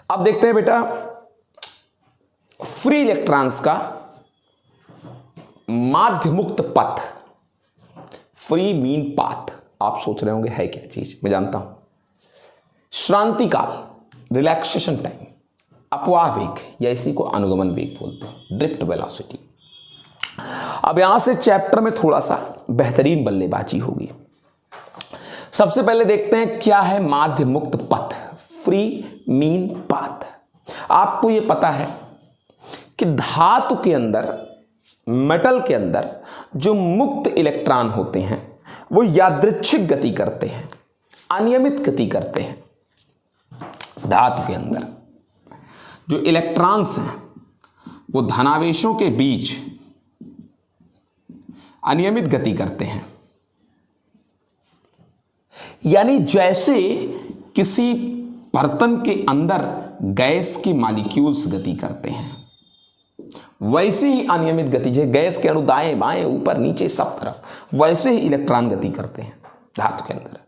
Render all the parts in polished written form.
अब देखते हैं बेटा फ्री इलेक्ट्रॉन्स का माध्य मुक्त पथ, फ्री मीन पाथ। आप सोच रहे होंगे है क्या चीज, मैं जानता हूं। श्रांति काल, रिलैक्सेशन टाइम, अपवाह वेग या इसी को अनुगमन वेग बोलते हैं, ड्रिफ्ट वेलोसिटी। अब यहां से चैप्टर में थोड़ा सा बेहतरीन बल्लेबाजी होगी। सबसे पहले देखते हैं क्या है माध्य मुक्त पथ, फ्री मीन पाथ। आपको यह पता है कि धातु के अंदर, मेटल के अंदर जो मुक्त इलेक्ट्रॉन होते हैं वो यादृच्छिक गति करते हैं, अनियमित गति करते हैं। धातु के अंदर जो इलेक्ट्रॉन्स हैं वो धनावेशों के बीच अनियमित गति करते हैं। यानी जैसे किसी बर्तन के अंदर गैस के मॉलिक्यूल्स गति करते हैं, वैसे ही अनियमित गति, जैसे गैस के अणु दाएं बाएं ऊपर नीचे सब तरफ, वैसे ही इलेक्ट्रॉन गति करते हैं धातु के अंदर।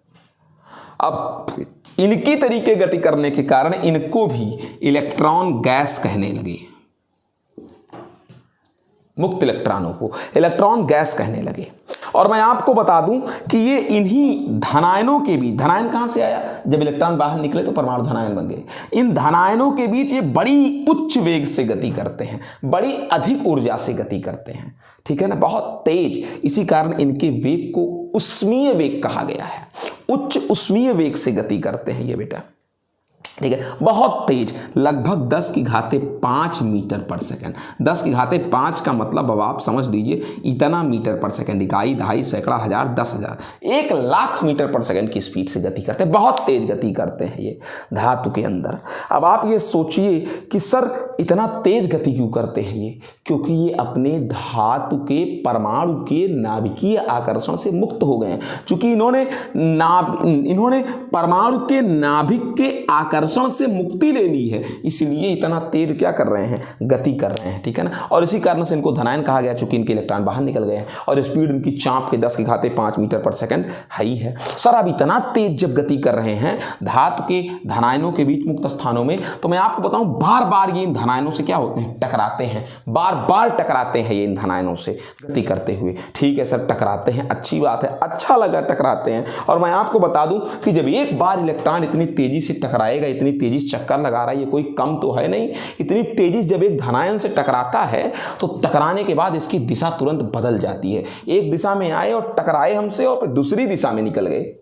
अब इनकी तरीके गति करने के कारण इनको भी इलेक्ट्रॉन गैस कहने लगे। मुक्त इलेक्ट्रॉनों को इलेक्ट्रॉन गैस कहने लगे। और मैं आपको बता दूं कि ये इन्हीं धनायनों के बीच, धनायन कहां से आया, जब इलेक्ट्रॉन बाहर निकले तो परमाणु धनायन बन गए। इन धनायनों के बीच ये बड़ी उच्च वेग से गति करते हैं, बड़ी अधिक ऊर्जा से गति करते हैं, ठीक है ना, बहुत तेज। इसी कारण इनके वेग को उष्मीय वेग कहा गया है। उच्च उष्मीय वेग से गति करते हैं ये बेटा, ठीक है, बहुत तेज, लगभग 10 की घाते 5 मीटर पर सेकंड। 10 की घाते 5 का मतलब अब आप समझ लीजिए इतना मीटर पर सेकंड, इकाई, दहाई, सैकड़ा, हजार, 10,000, 1,00,000 मीटर पर सेकंड की स्पीड से गति करते हैं। बहुत तेज गति करते हैं ये धातु के अंदर। अब आप ये सोचिए कि सर इतना तेज गति क्यों करते हैं ये, क्योंकि ये अपने धातु के परमाणु के नाभिकीय आकर्षण से मुक्त हो गए हैं। चूंकि इन्होंने परमाणु के नाभिक के आकर्षण से मुक्ति ले ली है, इसलिए इतना तेज क्या कर रहे हैं, गति कर रहे हैं, ठीक है ना। और इसी कारण से इनको धनायन कहा गया, चूंकि इनके इलेक्ट्रॉन बाहर निकल गए हैं और स्पीड इनकी चाप के 10 की घाते 5 मीटर पर सेकंड हाई है। सर अब इतना तेज जब गति कर रहे हैं धातु के धनायनों के बीच मुक्त स्थानों में, तो मैं आपको बताऊं बार बार ये इन धनायनों से क्या होते हैं, टकराते हैं, बार बार टकराते हैं ये इन धनायनों से गति करते हुए। ठीक है सर, टकराते हैं, अच्छी बात है, अच्छा लगा टकराते हैं। और मैं आपको बता दूं कि जब एक बार इलेक्ट्रॉन इतनी तेजी से टकराएगा, इतनी तेजी से चक्कर लगा रहा है, ये कोई कम तो है नहीं, इतनी तेजी जब एक धनायन से टकराता है तो टकराने के बाद इसकी दिशा तुरंत बदल जाती है। एक दिशा में आए और टकराए हमसे और फिर दूसरी दिशा में निकल गए,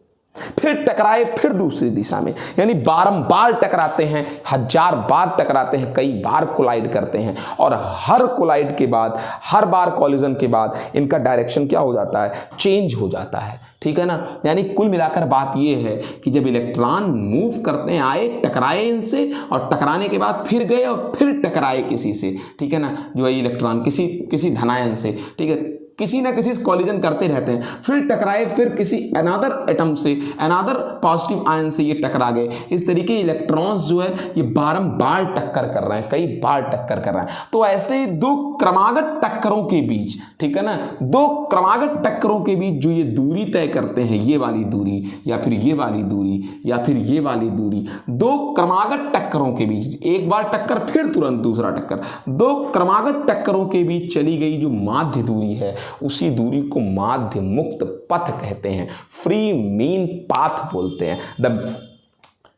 फिर टकराए फिर दूसरी दिशा में, यानी बारंबार टकराते हैं, 1000 बार टकराते हैं, कई बार कोलाइड करते हैं। और हर कोलाइड के बाद, हर बार कॉलिजन के बाद इनका डायरेक्शन क्या हो जाता है, चेंज हो जाता है, ठीक है ना। यानी कुल मिलाकर बात यह है कि जब इलेक्ट्रॉन मूव करते हैं, आए टकराए इनसे और टकराने के बाद फिर गए और फिर टकराए किसी से, ठीक है ना, जो है इलेक्ट्रॉन किसी धनायन से, ठीक है, किसी ना किसी से कॉलिजन करते रहते हैं, फिर टकराए, फिर किसी अनादर एटम से, अनादर पॉजिटिव आयन से ये टकरा गए। इस तरीके इलेक्ट्रॉन्स जो है ये बारंबार टक्कर कर रहे हैं, कई बार टक्कर कर रहे हैं। तो ऐसे दो क्रमागत टक्करों के बीच, ठीक है ना, दो क्रमागत टक्करों के बीच जो ये दूरी तय करते हैं, ये वाली दूरी या फिर ये वाली दूरी या फिर ये वाली दूरी, दो क्रमागत टक्करों के बीच, एक बार टक्कर फिर तुरंत दूसरा टक्कर, दो क्रमागत टक्करों के बीच चली गई जो माध्य दूरी है, उसी दूरी को माध्य मुक्त पथ कहते हैं, फ्री मीन पाथ बोलते हैं। The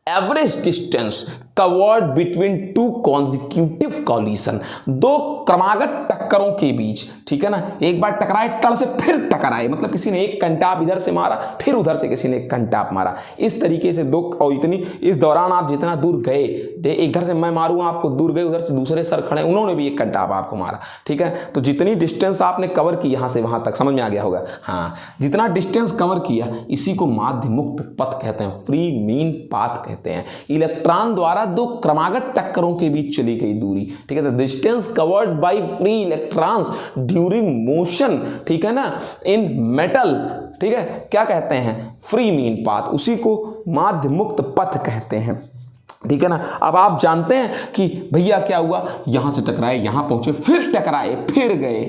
average distance covered between two consecutive coalition, दो क्रमागत टक्करों के बीच, ठीक है ना, एक बार टकराए तड़ से फिर टकराए, मतलब किसी ने एक कंटाप इधर से मारा, फिर उधर से किसी ने एक कंटाप मारा, इस तरीके से दो, और इतनी, इस दौरान आप जितना दूर गए, इधर से मैं मारूंगा आपको, दूर गए, उधर से दूसरे सर खड़े, उन्होंने भी एक कंटाप आपको मारा, ठीक है। तो जितनी डिस्टेंस आपने कवर की यहां से वहां तक, समझ में आ गया होगा, हाँ, जितना डिस्टेंस कवर किया इसी को माध्य मुक्त पथ कहते हैं, फ्री मीन पाथ कहते हैं। इलेक्ट्रॉन द्वारा दो क्रमागत टक्करों के बीच चली गई दूरी, ठीक है, distance covered by free electrons during motion, ठीक है ना, इन मेटल, ठीक है, क्या कहते हैं, फ्री मीन पाथ, उसी को माध्य मुक्त पथ कहते हैं, ठीक है ना। अब आप जानते हैं कि भैया क्या हुआ, यहां से टकराए, यहां पहुंचे, फिर टकराए, फिर गए,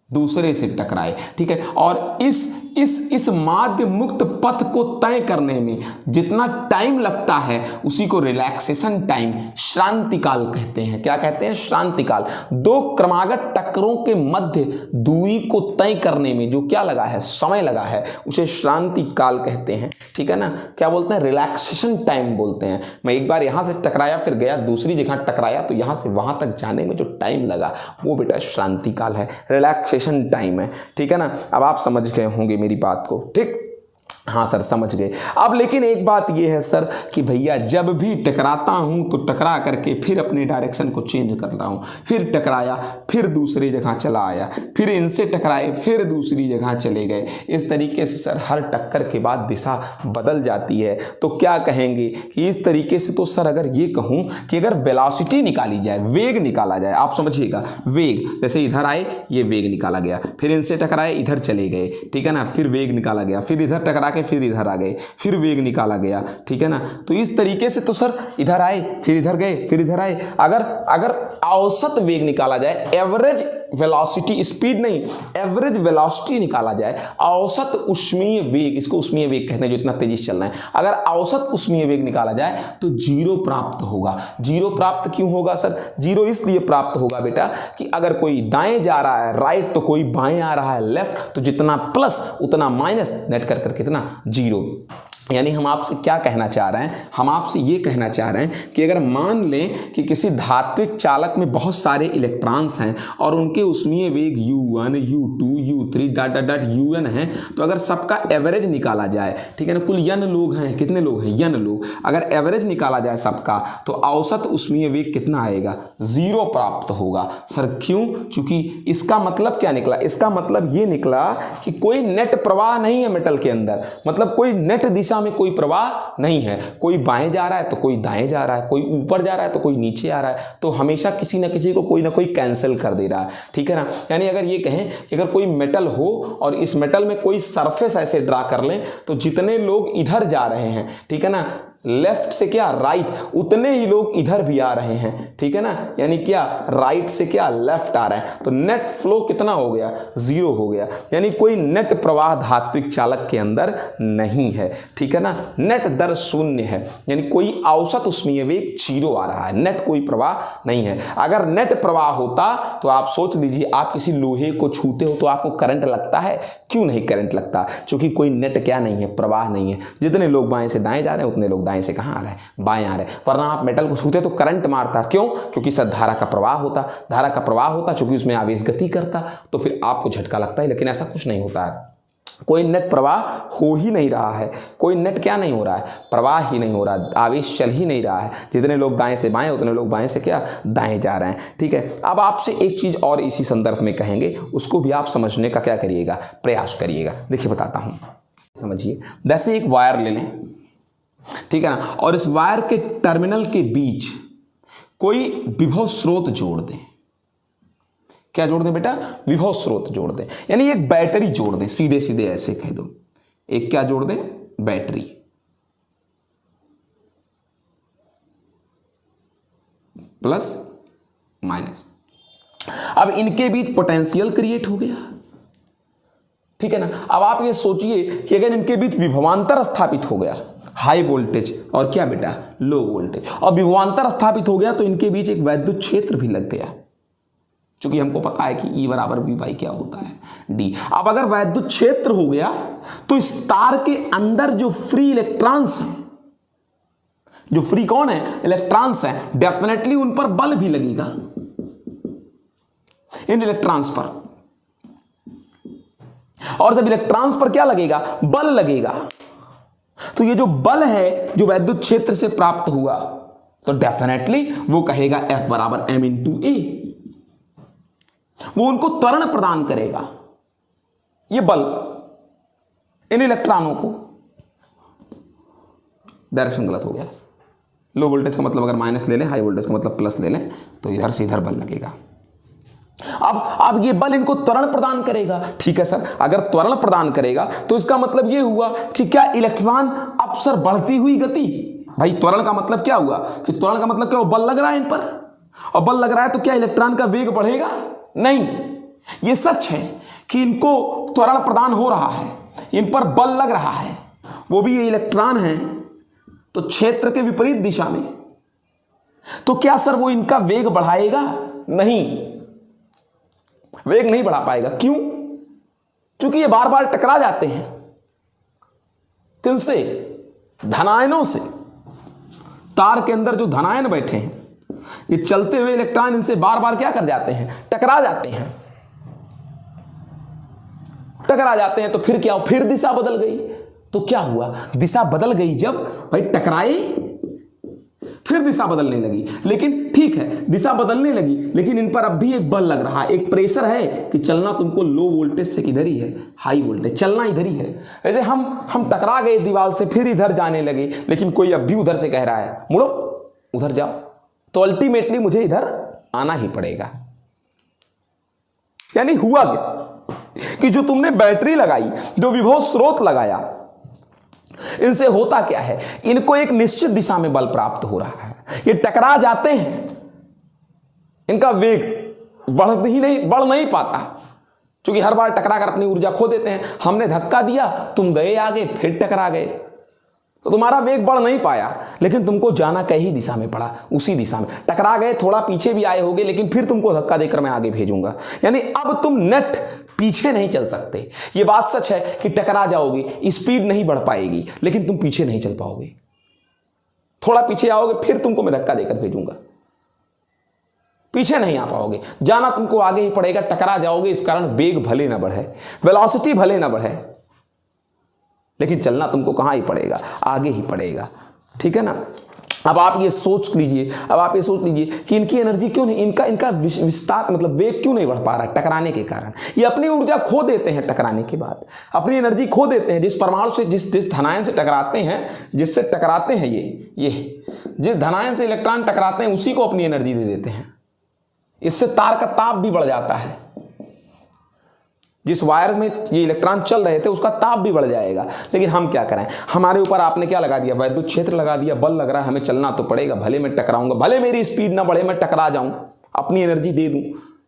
दूसरे से टकराए, ठीक है। और इस इस माध्य मुक्त पथ को तय करने में जितना टाइम लगता है उसी को रिलैक्सेशन टाइम, श्रांति काल कहते हैं। क्या कहते हैं? श्रांति काल। दो क्रमागत टक्करों के मध्य दूरी को तय करने में जो क्या लगा है, समय लगा है, उसे श्रांति काल कहते हैं। ठीक है ना? क्या बोलते हैं? रिलैक्सेशन टाइम बोलते हैं। मैं एक बार यहां से टकराया, फिर गया दूसरी जगह टकराया, तो यहां से वहां तक जाने में जो टाइम लगा वो बेटा श्रांति काल है, रिलैक्सेशन टाइम है। ठीक है ना? अब आप समझ गए होंगे मेरी बात को। ठीक, हाँ सर समझ गए। अब लेकिन एक बात ये है सर कि भैया जब भी टकराता हूँ तो टकरा करके फिर अपने डायरेक्शन को चेंज करता हूँ, फिर टकराया, फिर दूसरी जगह चला आया, फिर इनसे टकराए, फिर दूसरी जगह चले गए। इस तरीके से सर हर टक्कर के बाद दिशा बदल जाती है। तो क्या कहेंगे कि इस तरीके से, तो सर अगर ये कहूँ कि अगर वेलोसिटी निकाली जाए, वेग निकाला जाए, आप समझिएगा, वेग, जैसे इधर आए ये वेग निकाला गया, फिर इनसे टकराए इधर चले गए, ठीक है ना, फिर वेग निकाला गया, फिर इधर टकरा फिर इधर आ गए, फिर वेग निकाला गया। ठीक है ना? तो इस तरीके से तो सर इधर आए, फिर इधर गए, फिर इधर आए। अगर औसत वेग निकाला जाए, एवरेज वेलोसिटी, स्पीड नहीं, एवरेज वेलोसिटी निकाला जाए, औसत ऊष्मीय वेग, इसको ऊष्मीय वेग कहते हैं जो इतना तेजी से चलना है, अगर औसत ऊष्मीय वेग निकाला जाए तो जीरो प्राप्त होगा। जीरो प्राप्त क्यों होगा सर? जीरो इसलिए प्राप्त होगा बेटा कि अगर कोई दाएं जा रहा है राइट, तो कोई बाएं आ रहा है लेफ्ट, तो जितना प्लस उतना माइनस, नेट कर कितना, जीरो। यानी हम आपसे क्या कहना चाह रहे हैं? हम आपसे ये कहना चाह रहे हैं कि अगर मान लें कि किसी धात्विक चालक में बहुत सारे इलेक्ट्रॉन्स हैं और उनके ऊष्मीय वेग u1, u2, u3 dot dot dot un है, तो अगर सबका एवरेज निकाला जाए, ठीक है ना, कुल n लोग हैं, कितने लोग हैं? n लोग। अगर एवरेज निकाला जाए सबका, तो औसत ऊष्मीय वेग कितना आएगा? जीरो प्राप्त होगा। सर क्यों? क्योंकि इसका मतलब क्या निकला? इसका मतलब ये निकला कि कोई नेट प्रवाह नहीं है मेटल के अंदर, मतलब कोई नेट दिशा में कोई प्रवाह नहीं है। कोई बाएं जा रहा है तो कोई दाएं जा रहा है, कोई ऊपर जा रहा है तो कोई नीचे आ रहा है, तो हमेशा किसी ना किसी को कोई ना कोई कैंसिल कर दे रहा है। ठीक है ना? यानी अगर ये कहें कि अगर कोई मेटल हो और इस मेटल में कोई सरफेस ऐसे ड्रा कर लें, तो जितने लोग इधर जा रहे हैं, ठीक है ना, लेफ्ट से क्या राइट, उतने ही लोग इधर भी आ रहे हैं। ठीक है ना? यानी क्या, राइट से क्या लेफ्ट आ रहे हैं, तो नेट फ्लो कितना हो गया? जीरो हो गया। यानी कोई नेट प्रवाह धात्विक चालक के अंदर नहीं है। ठीक है ना? नेट दर शून्य है, यानी कोई औसत ऊष्मीय वेग जीरो आ रहा है, नेट कोई प्रवाह नहीं है। अगर नेट प्रवाह होता तो आप सोच लीजिए, आप किसी लोहे को छूते हो तो आपको करंट लगता है? क्यों नहीं करंट लगता? क्योंकि कोई नेट क्या नहीं है, प्रवाह नहीं है। जितने लोग बाएं से दाएं जा रहे हैं उतने लोग दाएं से कहां आ रहे हैं, बाएं आ रहे हैं। वरना आप मेटल को छूते तो करंट मारता, क्यों? क्योंकि सर धारा का प्रवाह होता, धारा का प्रवाह होता क्योंकि उसमें आवेश गति करता, तो फिर आपको झटका लगता है। लेकिन ऐसा कुछ नहीं होता है, कोई नेट प्रवाह हो ही नहीं रहा है, कोई नेट क्या नहीं हो रहा है, प्रवाह ही नहीं हो रहा, आवेश चल ही नहीं रहा है। जितने लोग दाएं से बाएं उतने लोग बाएं से क्या, दाएं जा रहे हैं। ठीक है? अब आपसे एक चीज और इसी संदर्भ में कहेंगे, उसको भी आप समझने का क्या करिएगा, प्रयास करिएगा। देखिए बताता हूं, समझिए। जैसे एक वायर ले लें, ठीक है ना, और इस वायर के टर्मिनल के बीच कोई विभव स्रोत जोड़ दें। क्या जोड़ दें बेटा? विभव स्रोत जोड़ दें, यानी एक बैटरी जोड़ दें, सीधे सीधे ऐसे कह दो। एक क्या जोड़ दें? बैटरी। Plus minus. अब इनके बीच पोटेंशियल क्रिएट हो गया। ठीक है ना? अब आप ये सोचिए कि अगर इनके बीच विभवांतर स्थापित हो गया, हाई वोल्टेज और क्या बेटा, लो वोल्टेज, और विभवांतर स्थापित हो गया, तो इनके बीच एक वैद्युत क्षेत्र भी लग गया, क्योंकि हमको पता है कि E बराबर V बाई क्या होता है, D। अब अगर वैद्युत क्षेत्र हो गया, तो इस तार के अंदर जो फ्री इलेक्ट्रॉन्स हैं, जो फ्री कौन है, इलेक्ट्रॉन्स हैं, डेफिनेटली उन पर बल भी लगेगा, इन इलेक्ट्रॉन्स पर। और जब इलेक्ट्रॉन्स पर क्या लगेगा, बल लगेगा, तो ये जो बल है जो वैद्युत क्षेत्र से प्राप्त हुआ, तो डेफिनेटली वो कहेगा F बराबर m इंटू ए, वो उनको त्वरण प्रदान करेगा, ये बल इन इलेक्ट्रॉनों को। डायरेक्शन गलत हो गया, लो वोल्टेज का मतलब अगर माइनस ले लें, हाई वोल्टेज का मतलब प्लस ले लें, तो इधर से इधर बल लगेगा। अब ये बल इनको त्वरण प्रदान करेगा। ठीक है सर, अगर त्वरण प्रदान करेगा तो इसका मतलब ये हुआ कि क्या इलेक्ट्रॉन अपसर बढ़ती हुई गति, भाई त्वरण का मतलब क्या हुआ कि त्वरण का मतलब क्या, बल लग रहा है इन पर, और बल लग रहा है तो क्या इलेक्ट्रॉन का वेग बढ़ेगा? नहीं, ये सच है कि इनको त्वरण प्रदान हो रहा है, इन पर बल लग रहा है, वो भी ये इलेक्ट्रॉन है, तो क्षेत्र के विपरीत दिशा में, तो क्या सर वो इनका वेग बढ़ाएगा? नहीं, वेग नहीं बढ़ा पाएगा। क्यों? क्योंकि ये बार बार टकरा जाते हैं। किनसे? धनायनों से। तार के अंदर जो धनायन बैठे हैं, ये चलते हुए इलेक्ट्रॉन इनसे बार बार क्या कर जाते हैं? टकरा जाते हैं। टकरा जाते हैं तो फिर क्या? फिर दिशा बदल गई। तो क्या हुआ? दिशा बदल गई जब भाई टकराए, फिर दिशा बदलने लगी। लेकिन ठीक है, दिशा बदलने लगी, लेकिन इन पर अब भी एक बल लग रहा है, एक प्रेशर है कि चलना तुमको लो वोल्टेज से किधर ही है? हाई वोल्टेज, चलना इधर ही है। ऐसे हम टकरा गए दीवार से, फिर इधर जाने लगे, लेकिन कोई अब भी उधर से कह रहा है मुड़ो, उधर जाओ, तो अल्टीमेटली मुझे इधर आना ही पड़ेगा। यानी हुआ क्या कि जो तुमने बैटरी लगाई, जो विभव स्रोत लगाया, इनसे होता क्या है? इनको एक निश्चित दिशा में बल प्राप्त हो रहा है, ये टकरा जाते हैं, इनका वेग बढ़ नहीं पाता, क्योंकि हर बार टकरा कर अपनी ऊर्जा खो देते हैं। हमने धक्का दिया, तुम गए आगे, फिर टकरा गए, तो तुम्हारा वेग बढ़ नहीं पाया, लेकिन तुमको जाना कई दिशा में पड़ा, उसी दिशा में। टकरा गए, थोड़ा पीछे भी आए होगे, लेकिन फिर तुमको धक्का देकर मैं आगे भेजूंगा। यानी अब तुम नेट पीछे नहीं चल सकते। ये बात सच है कि टकरा जाओगे, स्पीड नहीं बढ़ पाएगी, लेकिन तुम पीछे नहीं चल पाओगे। थोड़ा पीछे आओगे, फिर तुमको मैं धक्का देकर भेजूंगा, पीछे नहीं आ पाओगे, जाना तुमको आगे ही पड़ेगा। टकरा जाओगे, इस कारण वेग भले ना बढ़े, वेलोसिटी भले ना बढ़े, लेकिन चलना तुमको कहां ही पड़ेगा? आगे ही पड़ेगा। ठीक है ना? अब आप ये सोच लीजिए, कि इनकी एनर्जी क्यों नहीं, इनका विस्तार मतलब वेग क्यों नहीं बढ़ पा रहा है? टकराने के कारण। ये अपनी ऊर्जा खो देते हैं, टकराने के बाद अपनी एनर्जी खो देते हैं। जिस परमाणु से, जिस धनायन से टकराते हैं, जिससे टकराते हैं, ये जिस धनायन से इलेक्ट्रॉन टकराते हैं, उसी को अपनी एनर्जी दे देते हैं। इससे तार का ताप भी बढ़ जाता है। जिस वायर में ये इलेक्ट्रॉन चल रहे थे, उसका ताप भी बढ़ जाएगा। लेकिन हम क्या करें? हमारे ऊपर आपने क्या लगा दिया? वैद्युत क्षेत्र लगा दिया, बल लग रहा है, हमें चलना तो पड़ेगा। भले मैं टकराऊंगा, भले मेरी स्पीड ना बढ़े, मैं टकरा जाऊं, अपनी एनर्जी दे दूं,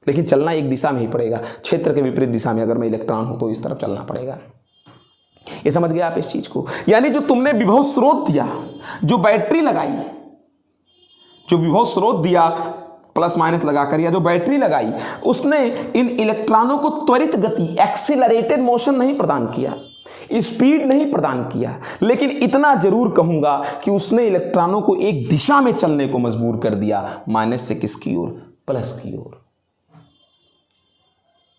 लेकिन चलना एक दिशा में ही पड़ेगा। क्षेत्र के विपरीत दिशा में अगर मैं इलेक्ट्रॉन हूं तो इस तरफ चलना पड़ेगा। ये समझ गए आप इस चीज को? यानी जो तुमने विभव स्रोत दिया, जो बैटरी लगाई, जो विभव स्रोत दिया प्लस माइनस लगाकर, या जो बैटरी लगाई, उसने इन इलेक्ट्रॉनों को त्वरित गति, एक्सीलरेटेड मोशन नहीं प्रदान किया, स्पीड नहीं प्रदान किया, लेकिन इतना जरूर कहूंगा कि उसने इलेक्ट्रॉनों को एक दिशा में चलने को मजबूर कर दिया, माइनस से किसकी ओर? प्लस की ओर।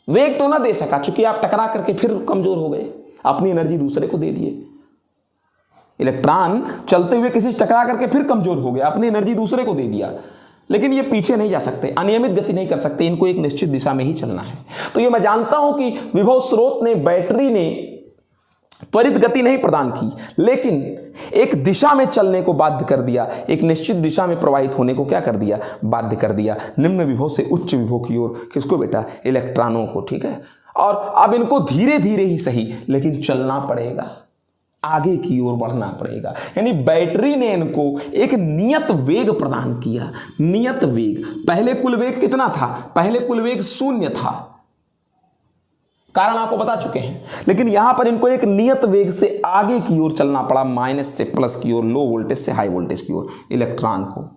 वेग तो ना दे सका, चूंकि आप टकरा करके फिर कमजोर हो गए, अपनी एनर्जी दूसरे को दे दिए। इलेक्ट्रॉन चलते हुए किसी से टकरा करके फिर कमजोर हो गया, अपनी एनर्जी दूसरे को दे दिया, लेकिन ये पीछे नहीं जा सकते, अनियमित गति नहीं कर सकते, इनको एक निश्चित दिशा में ही चलना है। तो ये मैं जानता हूं कि विभव स्रोत ने, बैटरी ने त्वरित गति नहीं प्रदान की, लेकिन एक दिशा में चलने को बाध्य कर दिया, एक निश्चित दिशा में प्रवाहित होने को क्या कर दिया? बाध्य कर दिया। निम्न विभव से उच्च विभव की ओर, किसको बेटा? इलेक्ट्रॉनों को। ठीक है? और अब इनको धीरे धीरे ही सही, लेकिन चलना पड़ेगा, आगे की ओर बढ़ना पड़ेगा। यानी बैटरी ने इनको एक नियत वेग प्रदान किया। नियत वेग, पहले कुल वेग कितना था? पहले कुल वेग 0 था, कारण आपको बता चुके हैं, लेकिन यहां पर इनको एक नियत वेग से आगे की ओर चलना पड़ा, माइनस से प्लस की ओर, लो वोल्टेज से हाई वोल्टेज की ओर, इलेक्ट्रॉन को।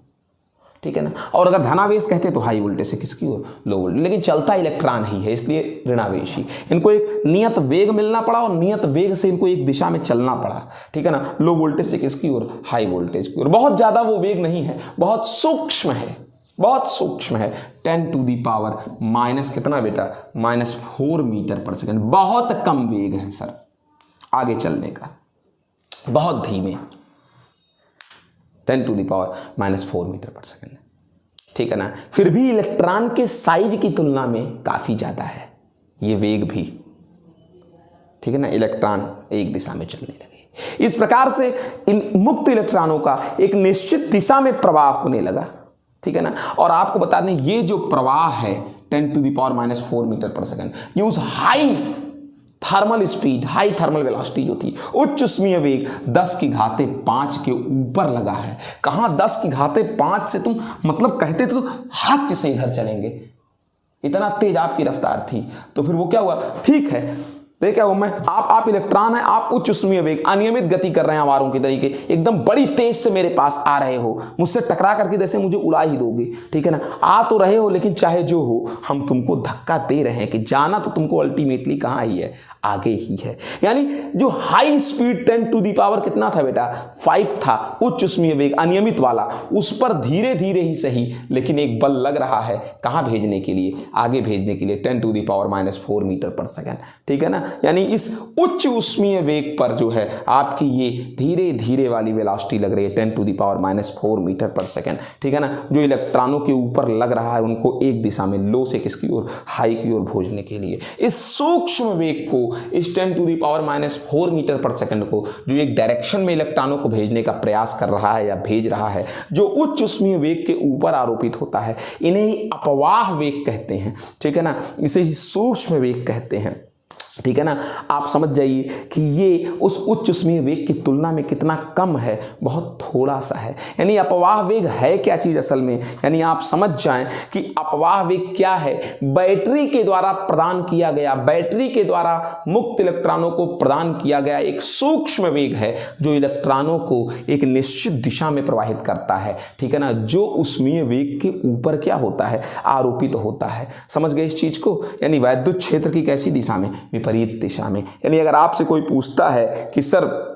ठीक है ना? और अगर धनावेश कहते तो हाई वोल्टेज से किसकी ओर? लो वोल्टेज, लेकिन चलता इलेक्ट्रॉन ही है, इसलिए ऋणावेश ही। इनको एक नियत वेग मिलना पड़ा, और नियत वेग से इनको एक दिशा में चलना पड़ा। ठीक है ना? लो वोल्टेज से किसकी ओर? हाई वोल्टेज की ओर। बहुत ज्यादा वो वेग नहीं है, बहुत सूक्ष्म है, बहुत सूक्ष्म है। 10 टू दी पावर माइनस कितना बेटा? -4 मीटर पर सेकंड। बहुत कम वेग है सर आगे चलने का, बहुत धीमे। 10 टू दी पावर -4 मीटर पर सेकंड। ठीक है ना? फिर भी इलेक्ट्रॉन के साइज की तुलना में काफी ज्यादा है ये वेग भी। ठीक है ना? इलेक्ट्रॉन एक दिशा में चलने लगे। इस प्रकार से इन मुक्त इलेक्ट्रॉनों का एक निश्चित दिशा में प्रवाह होने लगा। ठीक है ना? और आपको बता दें, ये जो प्रवाह है 10 टू दी पावर -4 मीटर पर सेकंड, ये उस high thermal speed, high thermal velocity जो थी, उच्च उष्मीय वेग 10⁵ के ऊपर लगा है। कहां 10⁵ से? तुम मतलब कहते थे तो हच से इधर चलेंगे, इतना तेज आपकी रफ्तार थी। तो फिर वो क्या हुआ? ठीक है, देखिए क्या हुआ, मैं आप इलेक्ट्रॉन है, आप उच्च उष्मीय वेग अनियमित गति कर रहे हैं आवारों की तरीके, एकदम बड़ी तेज से मेरे पास आ रहे हो, मुझसे टकरा करके जैसे मुझे उड़ा ही दोगे, ठीक है ना। आ तो रहे हो लेकिन चाहे जो हो हम तुमको धक्का दे रहे हैं कि जाना तो तुमको अल्टीमेटली कहाँ ही है, आगे ही है। यानी जो high speed 10 to the power कितना था बेटा, 5 था, उच्च उष्मीय वेग अनियमित वाला, उस पर धीरे धीरे ही सही लेकिन एक बल लग रहा है, कहाँ भेजने के लिए, आगे भेजने के लिए, 10 टू दी पावर -4 मीटर पर सेकंड, ठीक है ना। यानी इस उच्च उष्मीय वेग पर जो है आपकी ये धीरे धीरे वाली वेलोसिटी लग रही है 10 टू दी पावर -4 मीटर पर सेकंड, ठीक है ना। जो इलेक्ट्रॉनों के ऊपर लग रहा है उनको एक दिशा में लो से किसकी ओर, हाई की ओर भेजने के लिए। इस सूक्ष्म वेग को, इस 10 टू दी पावर -4 मीटर पर सेकंड को जो एक डायरेक्शन में इलेक्ट्रॉनों को भेजने का प्रयास कर रहा है या भेज रहा है, जो उच्च उष्मीय वेग के ऊपर आरोपित होता है, इन्हें ही अपवाह वेग कहते हैं, ठीक है ना। इसे ही सूक्ष्म वेग कहते हैं, ठीक है ना। आप समझ जाइए कि ये उस उच्च उष्मीय वेग की तुलना में कितना कम है, बहुत थोड़ा सा है। यानी अपवाह वेग है क्या चीज़ असल में, यानी आप समझ जाएं कि अपवाह वेग क्या है। बैटरी के द्वारा प्रदान किया गया, बैटरी के द्वारा मुक्त इलेक्ट्रॉनों को प्रदान किया गया एक सूक्ष्म वेग है जो इलेक्ट्रॉनों को एक निश्चित दिशा में प्रवाहित करता है, ठीक है ना, जो उष्मीय वेग के ऊपर क्या होता है, आरोपित होता है। समझ गए इस चीज़ को। यानी वैद्युत क्षेत्र की कैसी दिशा में, विपरीत दिशा में। यानी अगर आपसे कोई पूछता है कि सर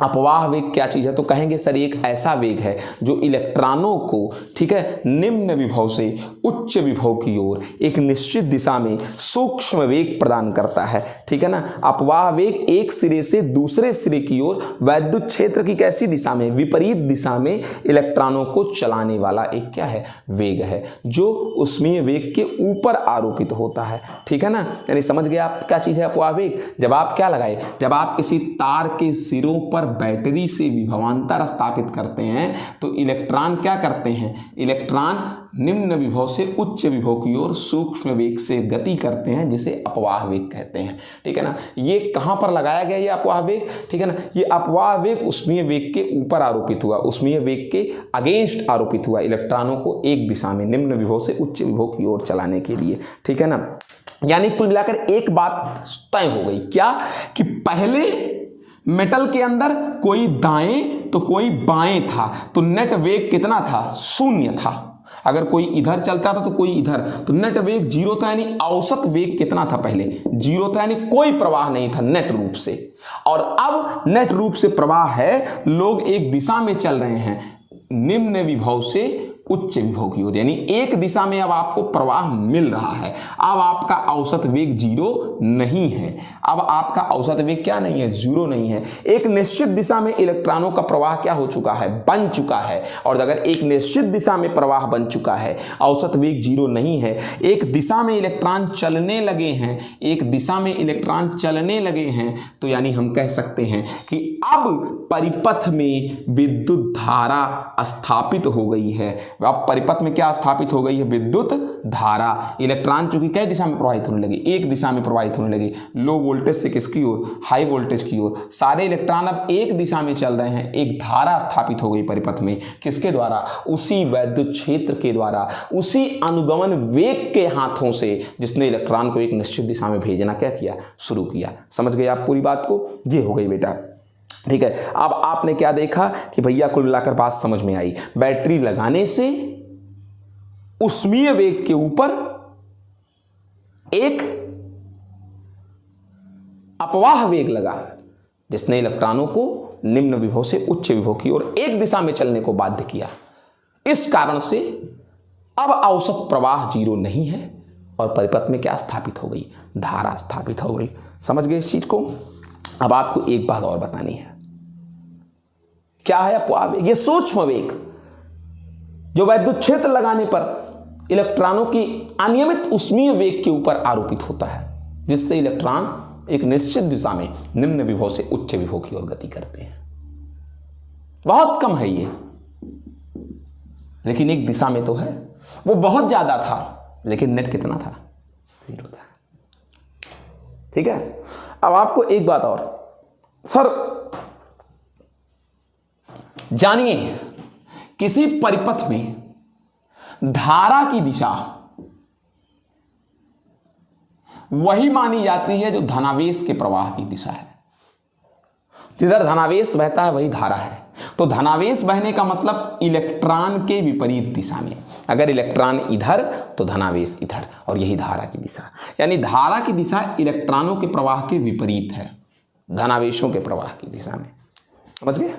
अपवाह वेग क्या चीज़ है, तो कहेंगे सर एक ऐसा वेग है जो इलेक्ट्रॉनों को, ठीक है, निम्न विभव से उच्च विभव की ओर एक निश्चित दिशा में सूक्ष्म वेग प्रदान करता है, ठीक है ना। अपवाह वेग एक सिरे से दूसरे सिरे की ओर वैद्युत क्षेत्र की कैसी दिशा में, विपरीत दिशा में इलेक्ट्रॉनों को चलाने वाला एक क्या है, वेग है, जो उष्मीय वेग के ऊपर आरोपित होता है, ठीक है ना। यानी समझ गए आप क्या चीज़ है अपवाह वेग। जब आप क्या लगाए, जब आप किसी तार के सिरों पर बैटरी से विभवांतर स्थापित करते हैं तो इलेक्ट्रॉन क्या करते हैं, इलेक्ट्रॉन निम्न विभव से उच्च विभव की ओर सूक्ष्म वेग से गति करते हैं, जिसे अपवाह वेग कहते हैं, ठीक है ना। ये कहां पर लगाया गया ये अपवाह वेग, ठीक है ना। ये अपवाह वेग उष्मीय वेग के ऊपर आरोपित हुआ, उष्मीय वेग के अगेंस्ट आरोपित हुआ, इलेक्ट्रॉनों को एक दिशा में निम्न विभव से उच्च विभव की ओर चलाने के लिए, ठीक है ना। यानी कुल मिलाकर एक बात तय हो गई, क्या कि पहले मेटल के अंदर कोई दाएं तो कोई बाएं था, तो नेट वेग कितना था, 0 था। अगर कोई इधर चलता था तो कोई इधर, तो नेट वेग 0 था। यानी औसत वेग कितना था, पहले 0 था, यानी कोई प्रवाह नहीं था नेट रूप से। और अब नेट रूप से प्रवाह है, लोग एक दिशा में चल रहे हैं निम्न विभव से उच्च विभव की ओर, यानी एक दिशा में अब आपको प्रवाह मिल रहा है। अब आपका औसत वेग 0 नहीं है, अब आपका औसत वेग क्या नहीं है, 0 नहीं है। एक निश्चित दिशा में इलेक्ट्रॉनों का प्रवाह क्या हो चुका है, बन चुका है। और अगर एक निश्चित दिशा में प्रवाह बन चुका है, औसत वेग 0 नहीं है, एक दिशा में इलेक्ट्रॉन चलने लगे हैं, एक दिशा में इलेक्ट्रॉन चलने लगे हैं, तो यानी हम कह सकते हैं कि अब परिपथ में विद्युत धारा स्थापित हो गई है। अब परिपथ में क्या स्थापित हो गई है, विद्युत धारा। इलेक्ट्रॉन चूंकि कई दिशा में प्रवाहित होने लगे, एक दिशा में प्रवाहित होने लगे, लो वोल्टेज से किसकी ओर, हाई वोल्टेज की ओर। सारे इलेक्ट्रॉन अब एक दिशा में चल रहे हैं, एक धारा स्थापित हो गई परिपथ में, किसके द्वारा, उसी वैद्युत क्षेत्र के द्वारा, उसी अनुगमन वेग के हाथों से जिसने इलेक्ट्रॉन को एक निश्चित दिशा में भेजना क्या किया, शुरू किया। समझ गए आप पूरी बात को, ये हो गई बेटा, ठीक है। अब आपने क्या देखा कि भैया कुल मिलाकर बात समझ में आई, बैटरी लगाने से उष्मीय वेग के ऊपर एक अपवाह वेग लगा जिसने इलेक्ट्रॉनों को निम्न विभव से उच्च विभव की ओर एक दिशा में चलने को बाध्य किया। इस कारण से अब औसत प्रवाह 0 नहीं है और परिपथ में क्या स्थापित हो गई, धारा स्थापित हो गई। समझ गए इस चीज को। अब आपको एक बात और बतानी है, क्या है अपवाह वेग, ये सूक्ष्म वेग जो वैद्युत क्षेत्र लगाने पर इलेक्ट्रॉनों की अनियमित उष्मीय वेग के ऊपर आरोपित होता है, जिससे इलेक्ट्रॉन एक निश्चित दिशा में निम्न विभव से उच्च विभव की ओर गति करते हैं। बहुत कम है ये, लेकिन एक दिशा में तो है। वो बहुत ज्यादा था, लेकिन नेट कितना था, 0 था। ठीक है। अब आपको एक बात और, सर जानिए किसी परिपथ में धारा की दिशा वही मानी जाती है जो धनावेश के प्रवाह की दिशा है। जिधर धनावेश बहता है वही धारा है। तो धनावेश बहने का मतलब इलेक्ट्रॉन के विपरीत दिशा में, अगर इलेक्ट्रॉन इधर तो धनावेश इधर, और यही धारा की दिशा। यानी धारा की दिशा इलेक्ट्रॉनों के प्रवाह के विपरीत है, धनावेशों के प्रवाह की दिशा में। समझ गए?